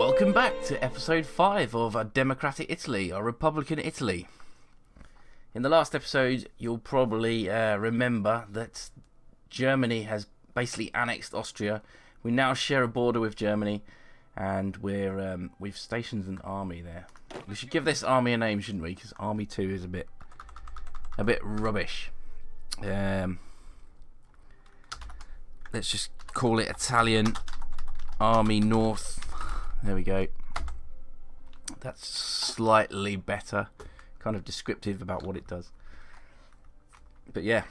Welcome back to episode 5 of a Democratic Italy, or Republican Italy. In the last episode, you'll probably remember that Germany has basically annexed Austria. We now share a border with Germany, and we've stationed an army there. We should give this army a name, shouldn't we? Because Army 2 is a bit rubbish. Let's just call it Italian Army North. There we go. That's slightly better. Kind of descriptive about what it does. But yeah,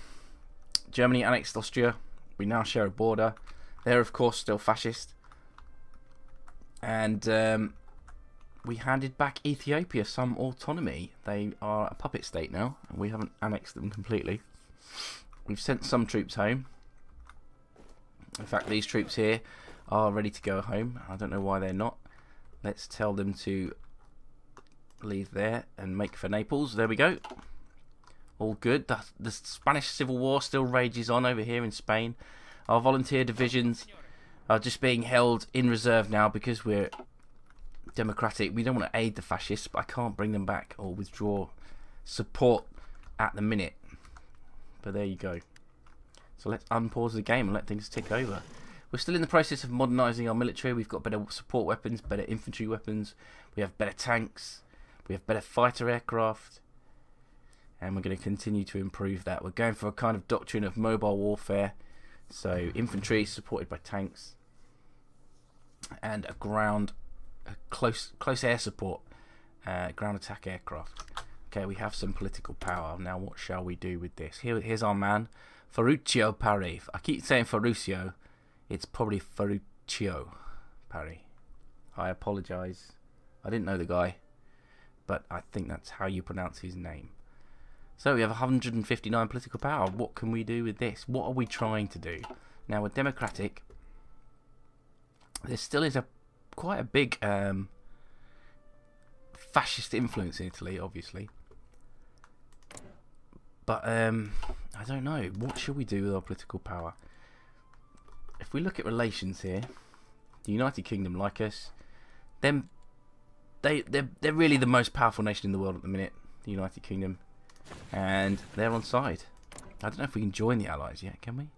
Germany annexed Austria. We now share a border. They're of course still fascist. And we handed back Ethiopia some autonomy. They are a puppet state now, and we haven't annexed them completely. We've sent some troops home. In fact, these troops here are ready to go home. I don't know why they're not. Let's tell them to leave there and make for Naples. There we go. All good. The Spanish Civil War still rages on over here in Spain. Our volunteer divisions are just being held in reserve now because we're democratic. We don't want to aid the fascists, but I can't bring them back or withdraw support at the minute. But there you go. So let's unpause the game and let things tick over. We're still in the process of modernising our military. We've got better support weapons, better infantry weapons. We have better tanks. We have better fighter aircraft. And we're going to continue to improve that. We're going for a kind of doctrine of mobile warfare. So infantry supported by tanks. And a close air support. Ground attack aircraft. Okay, we have some political power. Now what shall we do with this? Here's our man. Ferruccio Parry. I keep saying Ferruccio. It's probably Ferruccio Parry. I apologise. I didn't know the guy, but I think that's how you pronounce his name. So we have 159 political power. What can we do with this? What are we trying to do? Now we're democratic. There still is quite a big fascist influence in Italy, obviously. But I don't know. What should we do with our political power? If we look at relations here, the United Kingdom like us. They're really the most powerful nation in the world at the minute, the United Kingdom, and they're on side. I don't know if we can join the Allies yet, can we?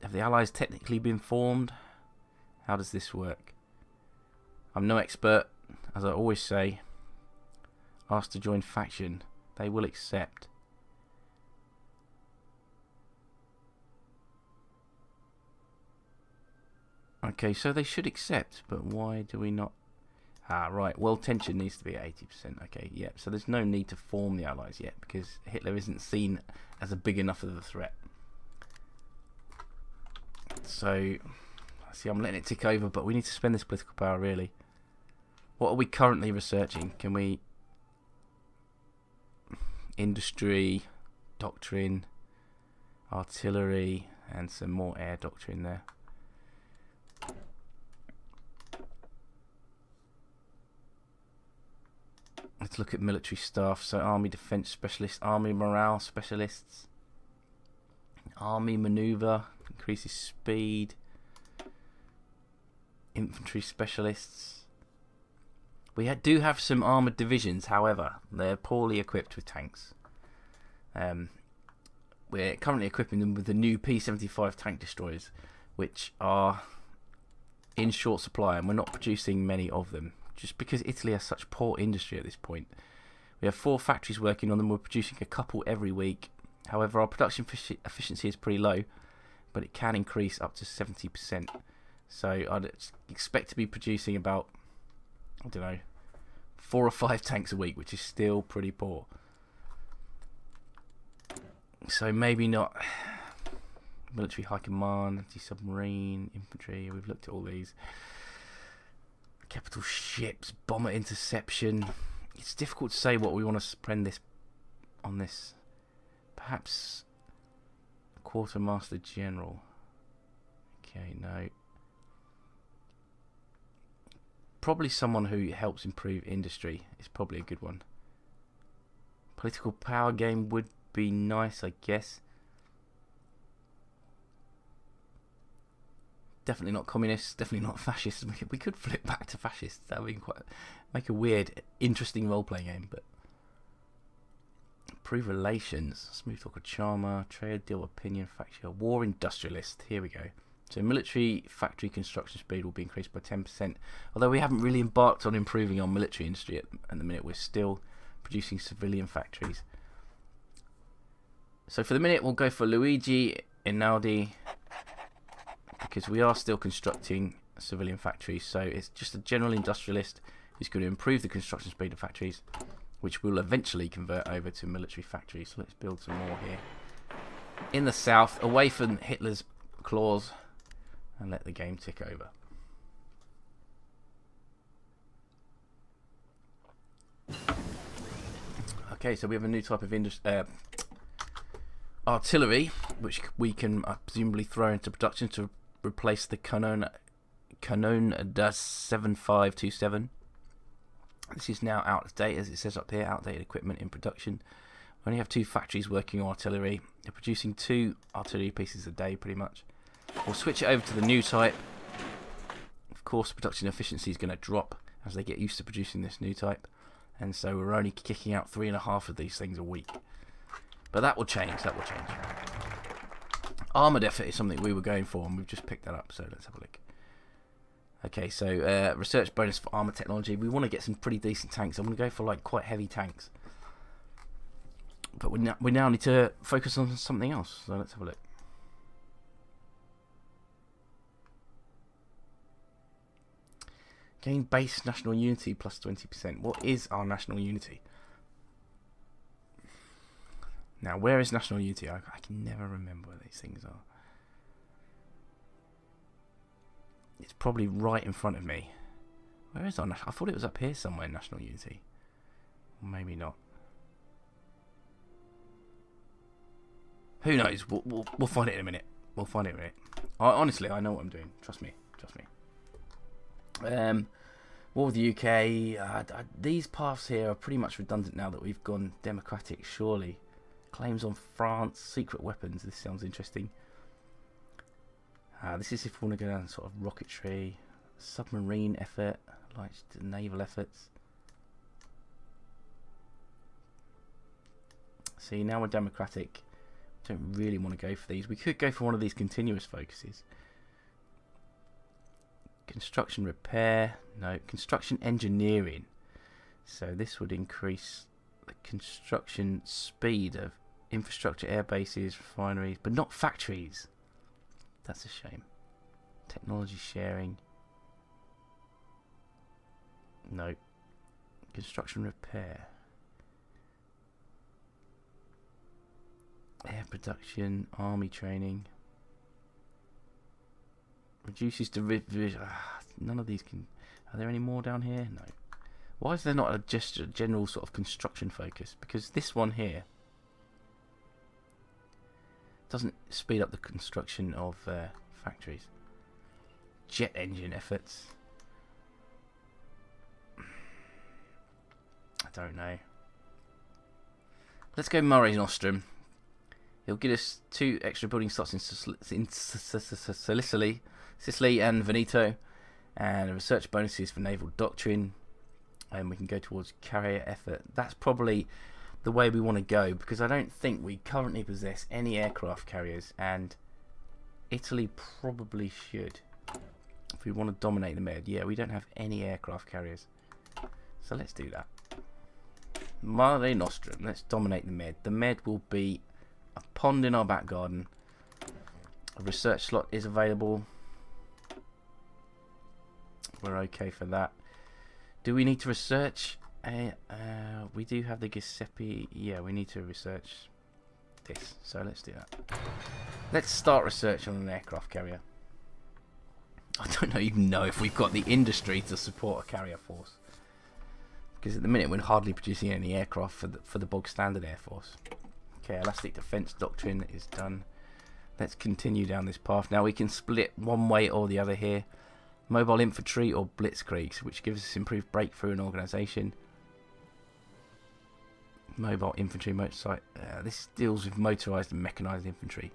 Have the Allies technically been formed? How does this work? I'm no expert, as I always say. Asked to join faction, they will accept. Okay, so they should accept, but why do we not? Ah, right. World tension needs to be at 80%. Okay, yeah. So there's no need to form the Allies yet because Hitler isn't seen as a big enough of a threat. So, see, I'm letting it tick over, but we need to spend this political power, really. What are we currently researching? Can we... Industry, doctrine, artillery, and some more air doctrine there. Let's look at military staff. So army defense specialists, army morale specialists, army maneuver, increases speed, infantry specialists. We do have some armoured divisions, however, they're poorly equipped with tanks. We're currently equipping them with the new P-75 tank destroyers, which are in short supply, and we're not producing many of them. Just because Italy has such poor industry at this point. We have 4 factories working on them. We're producing a couple every week. However, our production efficiency is pretty low, but it can increase up to 70%. So I'd expect to be producing about, I don't know, 4 or 5 tanks a week, which is still pretty poor. So maybe not military high command, anti-submarine, infantry. We've looked at all these. Capital ships, bomber interception. It's difficult to say what we want to spend this on this. Perhaps a quartermaster general. Okay, no. Probably someone who helps improve industry is probably a good one. Political power game would be nice, I guess. Definitely not communists, definitely not fascists. We could flip back to fascists. That would be quite... make a weird, interesting role-playing game, but... Improve relations. Smooth talker, charmer, trade, deal, opinion, factor, war industrialist. Here we go. So military factory construction speed will be increased by 10%. Although we haven't really embarked on improving our military industry at the minute. We're still producing civilian factories. So for the minute, we'll go for Luigi Einaudi, because we are still constructing civilian factories. So it's just a general industrialist who's going to improve the construction speed of factories, which will eventually convert over to military factories. So let's build some more here in the south, away from Hitler's claws, and let the game tick over. Okay, so we have a new type of artillery, which we can presumably throw into production to replace the Canon Das 7527. This is now out of date, as it says up here, outdated equipment in production. We only have 2 factories working on artillery. They're producing 2 artillery pieces a day, pretty much. We'll switch it over to the new type. Of course, production efficiency is going to drop as they get used to producing this new type. And so we're only kicking out 3.5 of these things a week. But that will change, that will change. Armoured effort is something we were going for, and we've just picked that up, so let's have a look. Okay, so research bonus for armour technology. We want to get some pretty decent tanks. I'm going to go for like quite heavy tanks. But we now need to focus on something else, so let's have a look. Gain base national unity plus 20%. What is our national unity? Now, where is national unity? I can never remember where these things are. It's probably right in front of me. Where is our national? I thought it was up here somewhere, national unity. Maybe not. Who knows? We'll find it in a minute. We'll find it in a minute. Honestly, I know what I'm doing. Trust me. Trust me. War with the UK. These paths here are pretty much redundant now that we've gone democratic, surely. Claims on France. Secret weapons. This sounds interesting. This is if we want to go down sort of rocketry. Submarine effort. Like naval efforts. See, now we're democratic. Don't really want to go for these. We could go for one of these continuous focuses. Construction repair. No, construction engineering. So this would increase the construction speed of infrastructure, air bases, refineries, but not factories. That's a shame. Technology sharing. No. Construction repair. Air production, army training. Reduces none of these can... Are there any more down here? No. Why is there not just a general sort of construction focus? Because this one here doesn't speed up the construction of factories. Jet engine efforts. I don't know. Let's go Murray Nostrum. It'll give us 2 extra building slots in Sicily and Veneto, and research bonuses for naval doctrine, and we can go towards carrier effort. That's probably the way we want to go, because I don't think we currently possess any aircraft carriers, and Italy probably should if we want to dominate the Med. Yeah, we don't have any aircraft carriers, so let's do that. Mare Nostrum, let's dominate the Med. The Med will be a pond in our back garden. A research slot is available. We're okay for that. Do we need to research? We do have the Giuseppe. Yeah, we need to research this. So let's do that. Let's start research on an aircraft carrier. I don't even know if we've got the industry to support a carrier force. Because at the minute we're hardly producing any aircraft for the bog standard air force. Okay, elastic defense doctrine is done. Let's continue down this path. Now we can split one way or the other here. Mobile infantry or blitzkrieg, which gives us improved breakthrough and organisation. Mobile infantry motorcycle. This deals with motorised and mechanised infantry.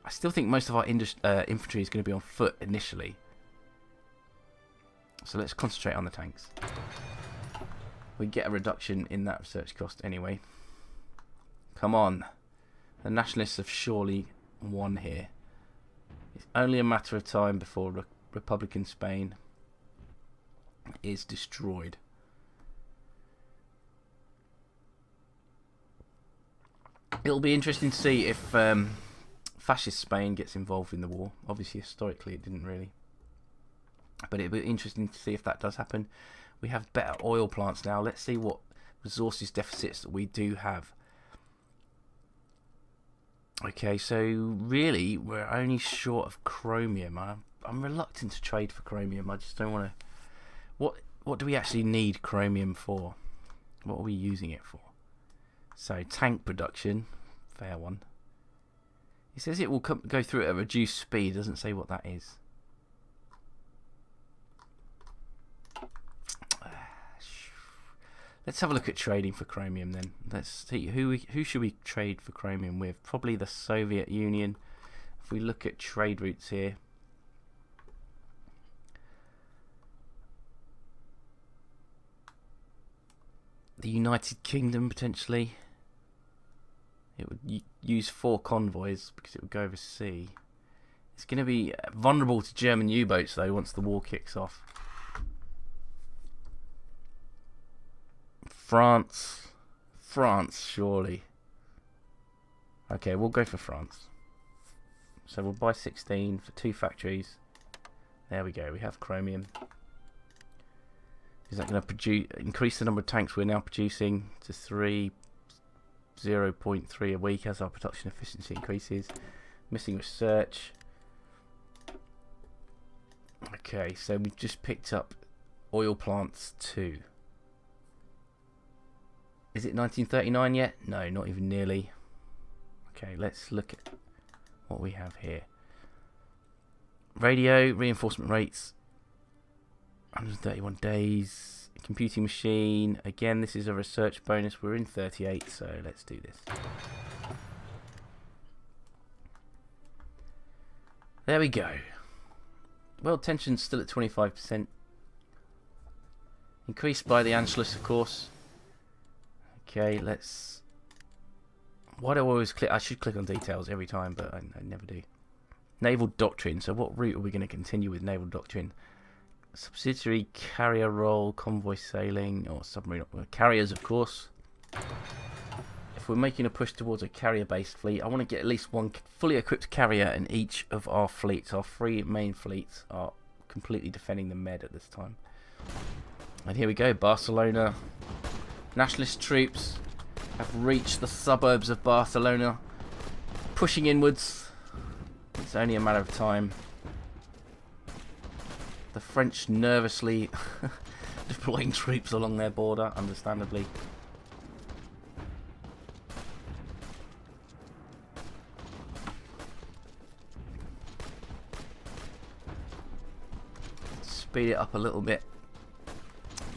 I still think most of our infantry is going to be on foot initially. So let's concentrate on the tanks. We get a reduction in that research cost anyway. Come on. The nationalists have surely won here. It's only a matter of time before Republican Spain is destroyed. It'll be interesting to see if fascist Spain gets involved in the war. Obviously, historically, it didn't really. But it'll be interesting to see if that does happen. We have better oil plants now. Let's see what resources deficits that we do have. Okay, so really, we're only short of chromium. I'm reluctant to trade for chromium. I just don't want to... What do we actually need chromium for? What are we using it for? So, tank production. Fair one. It says it will go through at a reduced speed. It doesn't say what that is. Let's have a look at trading for chromium then. Let's see who should we trade for chromium with? Probably the Soviet Union. If we look at trade routes here, the United Kingdom potentially. It would use 4 convoys because it would go over sea. It's going to be vulnerable to German U-boats though once the war kicks off. France, surely. Okay, we'll go for France. So we'll buy 16 for 2 factories. There we go. We have chromium. Is that going to increase the number of tanks we're now producing to 0.3 a week as our production efficiency increases? Missing research. Okay, so we've just picked up oil plants 2. Is it 1939 yet? No, not even nearly. Okay, let's look at what we have here. Radio, reinforcement rates, 131 days. Computing machine, again, this is a research bonus. We're in 38, so let's do this. There we go. World tension's still at 25%. Increased by the Anschluss, of course. Okay, let's... Why do I always click? I should click on details every time, but I never do. Naval doctrine. So what route are we going to continue with naval doctrine? Subsidiary carrier role, convoy sailing, or submarine... Carriers, of course. If we're making a push towards a carrier-based fleet, I want to get at least 1 fully equipped carrier in each of our fleets. Our 3 main fleets are completely defending the Med at this time. And here we go, Barcelona. Nationalist troops have reached the suburbs of Barcelona, pushing inwards. It's only a matter of time. The French nervously deploying troops along their border, understandably. Speed it up a little bit.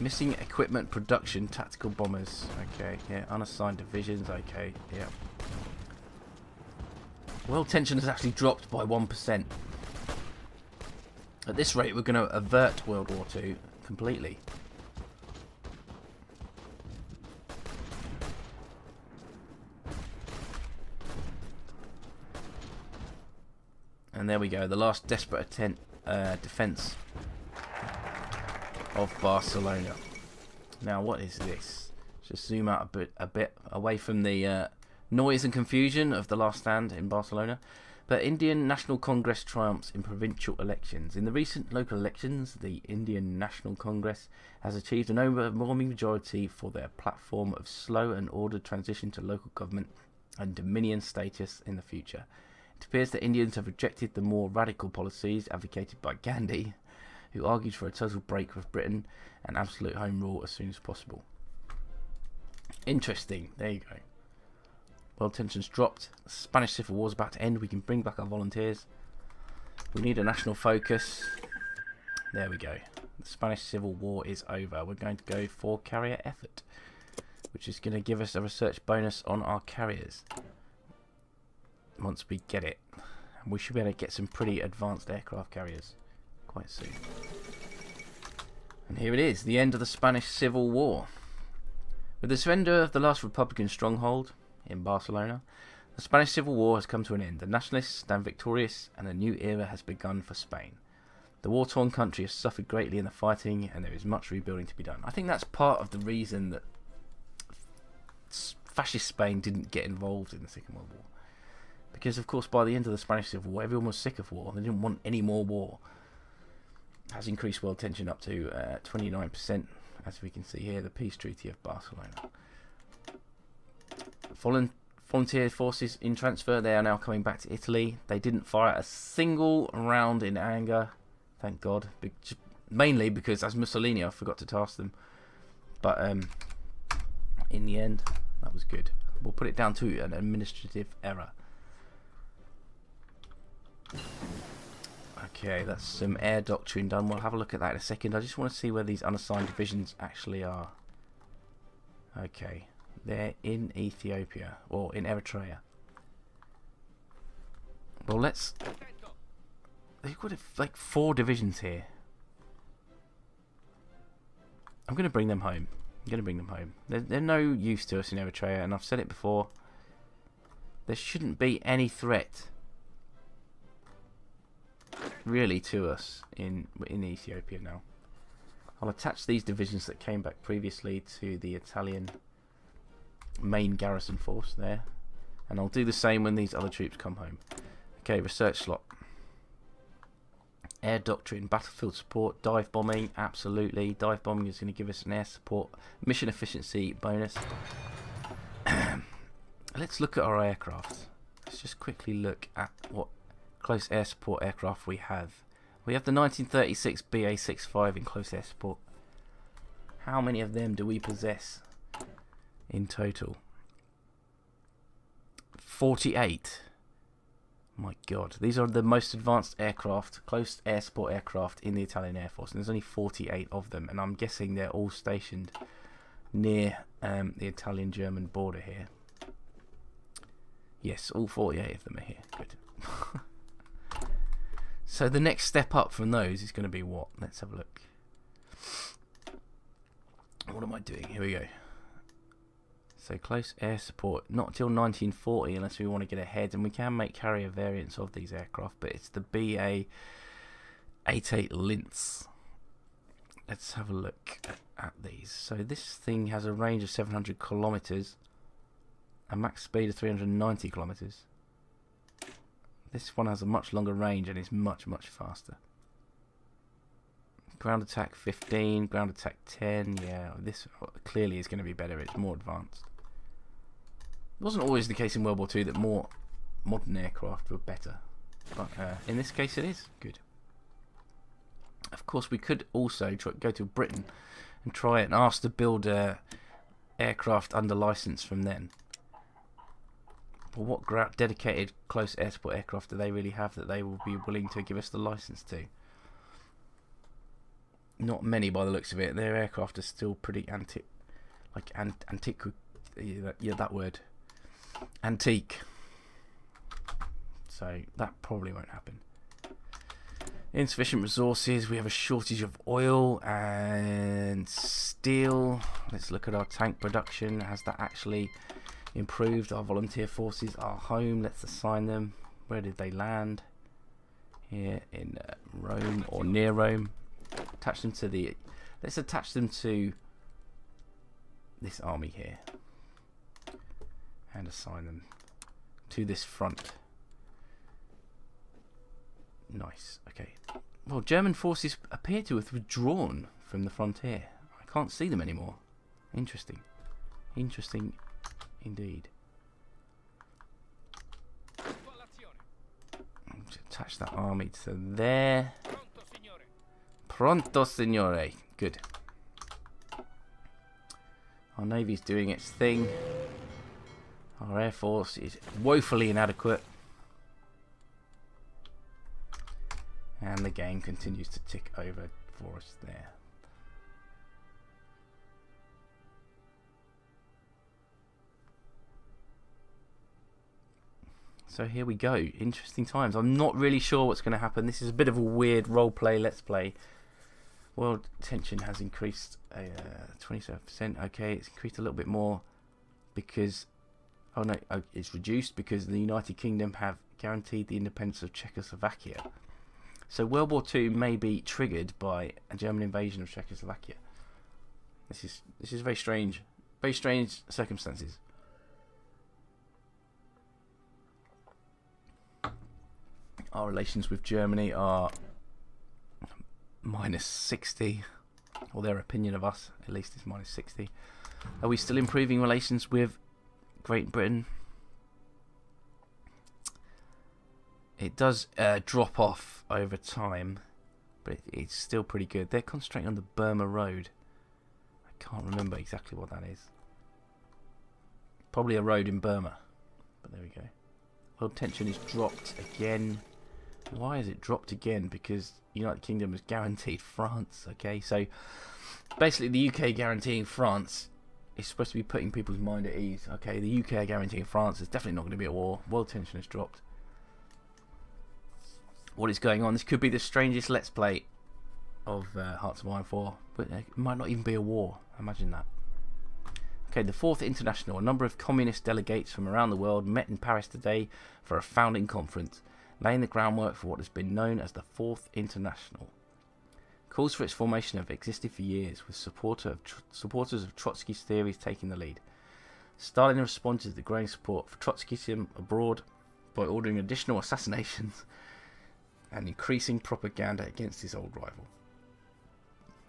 Missing equipment production, tactical bombers. Okay, yeah, unassigned divisions. Okay, yeah. World tension has actually dropped by 1%. At this rate, we're going to avert World War II completely. And there we go, the last desperate attempt, defense of Barcelona. Now, what is this? Just zoom out a bit away from the noise and confusion of the last stand in Barcelona. But Indian National Congress triumphs in provincial elections. In the recent local elections, the Indian National Congress has achieved an overwhelming majority for their platform of slow and ordered transition to local government and dominion status in the future. It appears that Indians have rejected the more radical policies advocated by Gandhi, who argued for a total break with Britain and absolute home rule as soon as possible. Interesting. There you go. World tensions dropped. The Spanish Civil War is about to end. We can bring back our volunteers. We need a national focus. There we go. The Spanish Civil War is over. We're going to go for carrier effort, which is going to give us a research bonus on our carriers once we get it. We should be able to get some pretty advanced aircraft carriers quite soon. And here it is, the end of the Spanish Civil War. With the surrender of the last Republican stronghold in Barcelona, the Spanish Civil War has come to an end. The nationalists stand victorious and a new era has begun for Spain. The war-torn country has suffered greatly in the fighting and there is much rebuilding to be done. I think that's part of the reason that fascist Spain didn't get involved in the Second World War. Because, of course, by the end of the Spanish Civil War, everyone was sick of war. They didn't want any more war. Has increased world tension up to 29%, as we can see here, the Peace Treaty of Barcelona. Volunteer forces in transfer, they are now coming back to Italy. They didn't fire a single round in anger, thank God. Mainly because, as Mussolini, I forgot to task them. But in the end, that was good. We'll put it down to an administrative error. Okay, that's some air doctrine done. We'll have a look at that in a second. I just want to see where these unassigned divisions actually are. Okay, they're in Ethiopia, or in Eritrea. Well, let's... They've got like 4 divisions here. I'm going to bring them home. They're no use to us in Eritrea, and I've said it before. There shouldn't be any threat really to us in Ethiopia now. I'll attach these divisions that came back previously to the Italian main garrison force there, and I'll do the same when these other troops come home. Okay, research slot. Air doctrine, battlefield support, dive bombing, absolutely. Dive bombing is going to give us an air support mission efficiency bonus. Let's look at our aircraft. Let's just quickly look at what close air support aircraft we have. We have the 1936 BA-65 in close air support. How many of them do we possess in total? 48. My God, these are the most advanced aircraft, close air support aircraft in the Italian Air Force, and there's only 48 of them, and I'm guessing they're all stationed near the Italian-German border here. Yes, all 48 of them are here. Good. So the next step up from those is going to be what? Let's have a look. What am I doing? Here we go. So close air support, not until 1940 unless we want to get ahead, and we can make carrier variants of these aircraft, but it's the BA-88 Linz. Let's have a look at these. So this thing has a range of 700 kilometers, a max speed of 390 kilometers. This one has a much longer range and is much faster. Ground attack 15, ground attack 10. Yeah, this clearly is going to be better. It's more advanced. It wasn't always the case in World War II that more modern aircraft were better, but in this case it is good. Of course, we could also go to Britain and try and ask to build aircraft under license from then. But what dedicated close air support aircraft do they really have that they will be willing to give us the license to? Not many by the looks of it. Their aircraft are still pretty antique. Yeah, that word. Antique. So that probably won't happen. Insufficient resources. We have a shortage of oil and steel. Let's look at our tank production. Has that actually improved? Our volunteer forces are home. Let's assign them. Where did they land? Here in Rome or near Rome. Attach them to the... Let's attach them to this army here. And assign them to this front. Nice. Okay. Well, German forces appear to have withdrawn from the frontier. I can't see them anymore. Interesting. Interesting indeed. Attach that army to there. Pronto, signore. Good. Our navy's doing its thing. Our air force is woefully inadequate. And the game continues to tick over for us there. So here we go. Interesting times. I'm not really sure what's going to happen. This is a bit of a weird roleplay, let's play. World tension has increased 27%. Okay, it's increased a little bit more because... Oh no, it's reduced because the United Kingdom have guaranteed the independence of Czechoslovakia. So World War II may be triggered by a German invasion of Czechoslovakia. This is very strange. Very strange circumstances. Our relations with Germany are minus 60, or their opinion of us at least is minus 60. Are we still improving relations with Great Britain? It does drop off over time, but it's still pretty good. They're concentrating on the Burma Road. I can't remember exactly what that is. Probably a road in Burma, but there we go. World tension is dropped again. Why is it dropped again? Because United Kingdom has guaranteed France. Okay, so basically the UK guaranteeing France is supposed to be putting people's mind at ease. Okay, the UK are guaranteeing France. There's definitely not going to be a war. World tension has dropped. What is going on? This could be the strangest Let's Play of Hearts of Iron 4, but it might not even be a war. Imagine that. Okay, the 4th International. A number of communist delegates from around the world met in Paris today for a founding conference, laying the groundwork for what has been known as the 4th International. Calls for its formation have existed for years, with supporters of Trotsky's theories taking the lead. Stalin responded to the growing support for Trotskyism abroad by ordering additional assassinations and increasing propaganda against his old rival.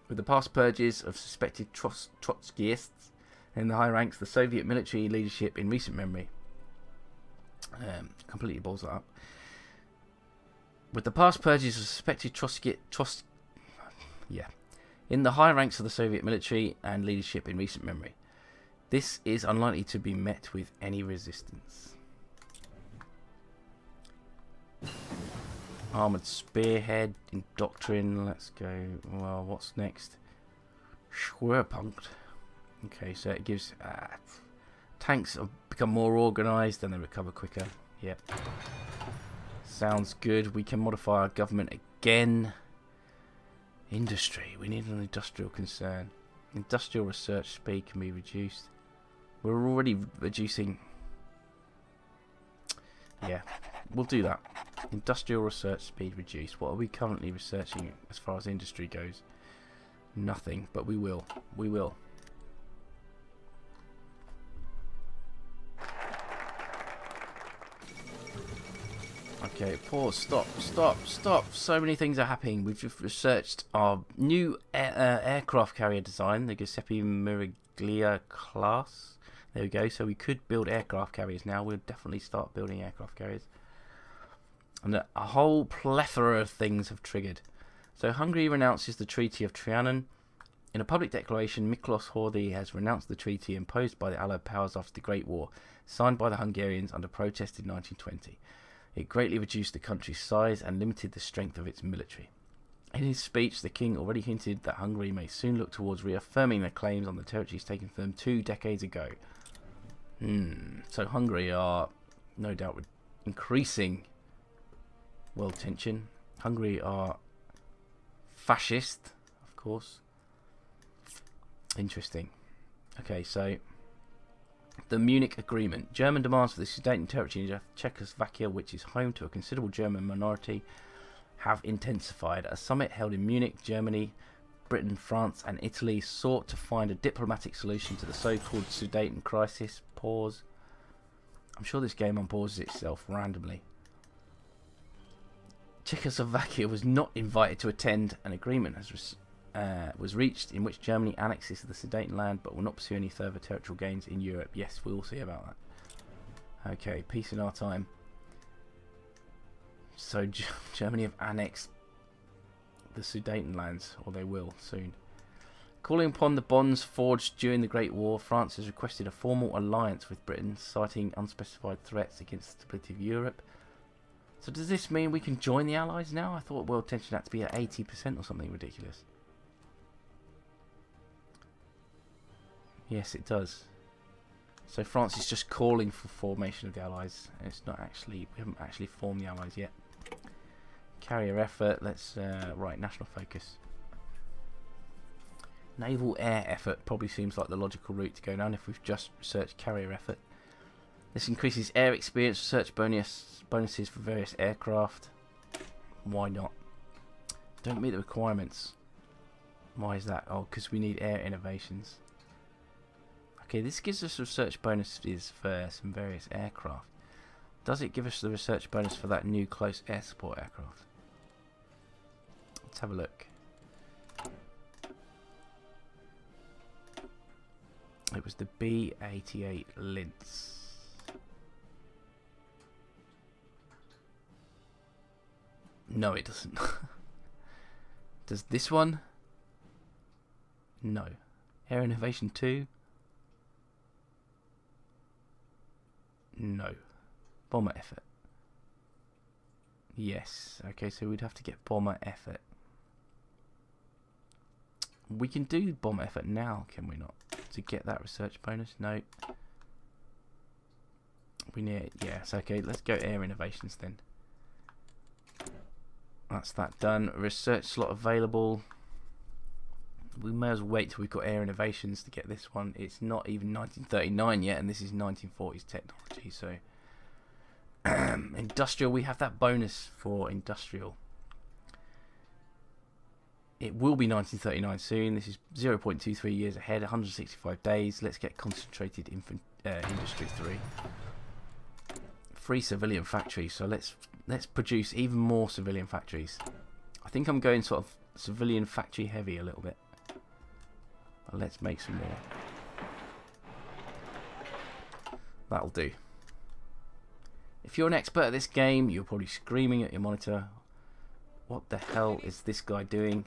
With the past purges of suspected Trotskyists in the high ranks, the Soviet military leadership in recent memory completely balls that up. With the past purges of suspected in the high ranks of the Soviet military and leadership in recent memory, this is unlikely to be met with any resistance. Armoured spearhead in doctrine. Let's go. Well, what's next? Schwerpunkt. Okay, so it gives tanks become more organised and they recover quicker. Yep. Sounds good. We can modify our government again. Industry. We need an industrial concern. Industrial research speed can be reduced. We're already reducing. Yeah, we'll do that. Industrial research speed reduced. What are we currently researching as far as industry goes? Nothing, but we will. We will. Okay, pause, stop. So many things are happening. We've just researched our new aircraft carrier design, the Giuseppe Miraglia class. There we go. So we could build aircraft carriers now. We'll definitely start building aircraft carriers. And a whole plethora of things have triggered. So Hungary renounces the Treaty of Trianon. In a public declaration, Miklos Horthy has renounced the treaty imposed by the Allied powers after the Great War, signed by the Hungarians under protest in 1920. It greatly reduced the country's size and limited the strength of its military. In his speech, the king already hinted that Hungary may soon look towards reaffirming their claims on the territories taken from them 2 decades ago. So Hungary are no doubt increasing world tension. Hungary are fascist, of course. Interesting. Okay, so the Munich Agreement. German demands for the Sudeten territory in Czechoslovakia, which is home to a considerable German minority, have intensified. A summit held in Munich, Germany, Britain, France and Italy sought to find a diplomatic solution to the so-called Sudeten crisis. Pause. I'm sure this game unpauses itself randomly. Czechoslovakia was not invited to attend. An agreement was reached in which Germany annexes the Sudeten land but will not pursue any further territorial gains in Europe. Yes, we'll see about that. Okay, peace in our time. So Germany have annexed the Sudeten lands, or they will soon. Calling upon the bonds forged during the Great War, France has requested a formal alliance with Britain, citing unspecified threats against the stability of Europe. So does this mean we can join the Allies now? I thought world tension had to be at 80% or something ridiculous. Yes, it does. So France is just calling for formation of the Allies. It's not actually, we haven't actually formed the Allies yet. Carrier effort, let's, right, national focus. Naval air effort probably seems like the logical route to go down if we've just researched carrier effort. This increases air experience research bonuses for various aircraft. Why not? Don't meet the requirements. Why is that? Oh, because we need air innovations. Okay, this gives us research bonuses for some various aircraft. Does it give us the research bonus for that new close air support aircraft? Let's have a look. It was the B-88 Linz. No, it doesn't. Does this one? No. Air Innovation 2? No. Bomber effort? Yes. Okay, so we'd have to get bomber effort. We can do bomber effort now, can we not? To get that research bonus? No. We need, yes, okay, let's go air innovations then. That's that done. Research slot available. We may as well wait till we've got air innovations to get this one. It's not even 1939 yet, and this is 1940s technology, so industrial, we have that bonus for industrial. It will be 1939 soon. This is 0.23 years ahead, 165 days. Let's get concentrated industry 3. Free civilian factories. So let's produce even more civilian factories. I think I'm going sort of civilian factory heavy a little bit. But let's make some more. That'll do. If you're an expert at this game, you're probably screaming at your monitor. What the hell is this guy doing?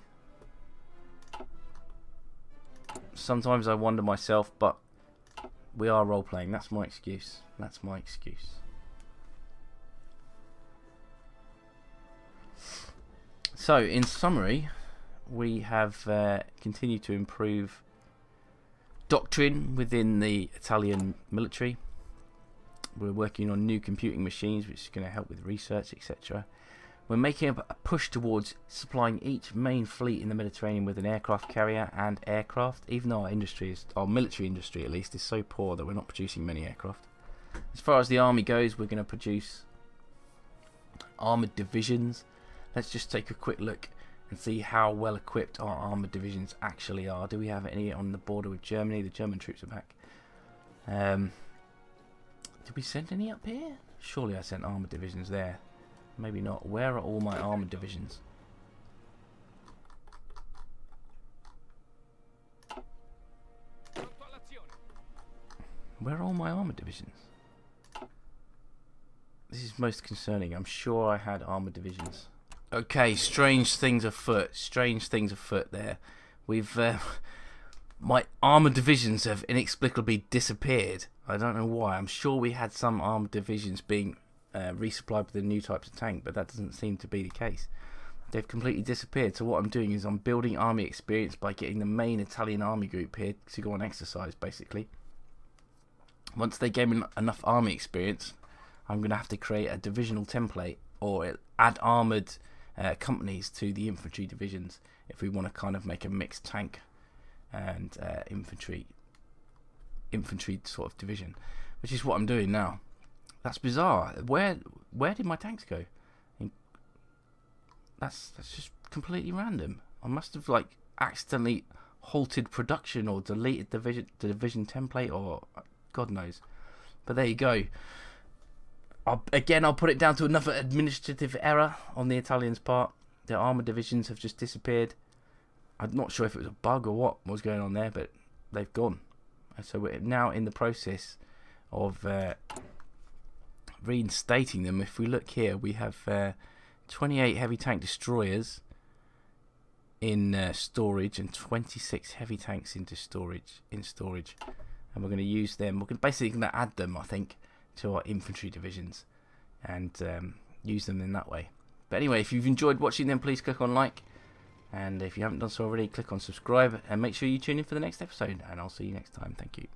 Sometimes I wonder myself, but we are role-playing. That's my excuse. That's my excuse. So, in summary, we have continued to improve doctrine within the Italian military. We're working on new computing machines, which is going to help with research, etc. We're making a push towards supplying each main fleet in the Mediterranean with an aircraft carrier and aircraft, even though our military industry at least, is so poor that we're not producing many aircraft. As far as the army goes, we're going to produce armoured divisions. Let's just take a quick look and see how well equipped our armoured divisions actually are. Do we have any on the border with Germany? The German troops are back. Did we send any up here? Surely I sent armoured divisions there. Maybe not. Where are all my armoured divisions? Where are all my armoured divisions? This is most concerning. I'm sure I had armoured divisions. Okay, strange things afoot. Strange things afoot there. We've... my armoured divisions have inexplicably disappeared. I don't know why. I'm sure we had some armoured divisions being resupplied with the new types of tank, but that doesn't seem to be the case. They've completely disappeared. So what I'm doing is I'm building army experience by getting the main Italian army group here to go on exercise, basically. Once they gain enough army experience, I'm going to have to create a divisional template or add armoured companies to the infantry divisions if we want to kind of make a mixed tank and infantry sort of division, which is what I'm doing now. That's bizarre. Where did my tanks go? That's just completely random. I must have like accidentally halted production or deleted the division template, or God knows. But there you go. I'll put it down to another administrative error on the Italians' part. Their armoured divisions have just disappeared. I'm not sure if it was a bug or what was going on there, but they've gone. And so we're now in the process of reinstating them. If we look here, we have 28 heavy tank destroyers in storage and 26 heavy tanks in storage, and we're going to use them. We're basically going to add them, I think, to our infantry divisions and use them in that way. But anyway, if you've enjoyed watching them, please click on like, and if you haven't done so already, click on subscribe, and make sure you tune in for the next episode, and I'll see you next time. Thank you.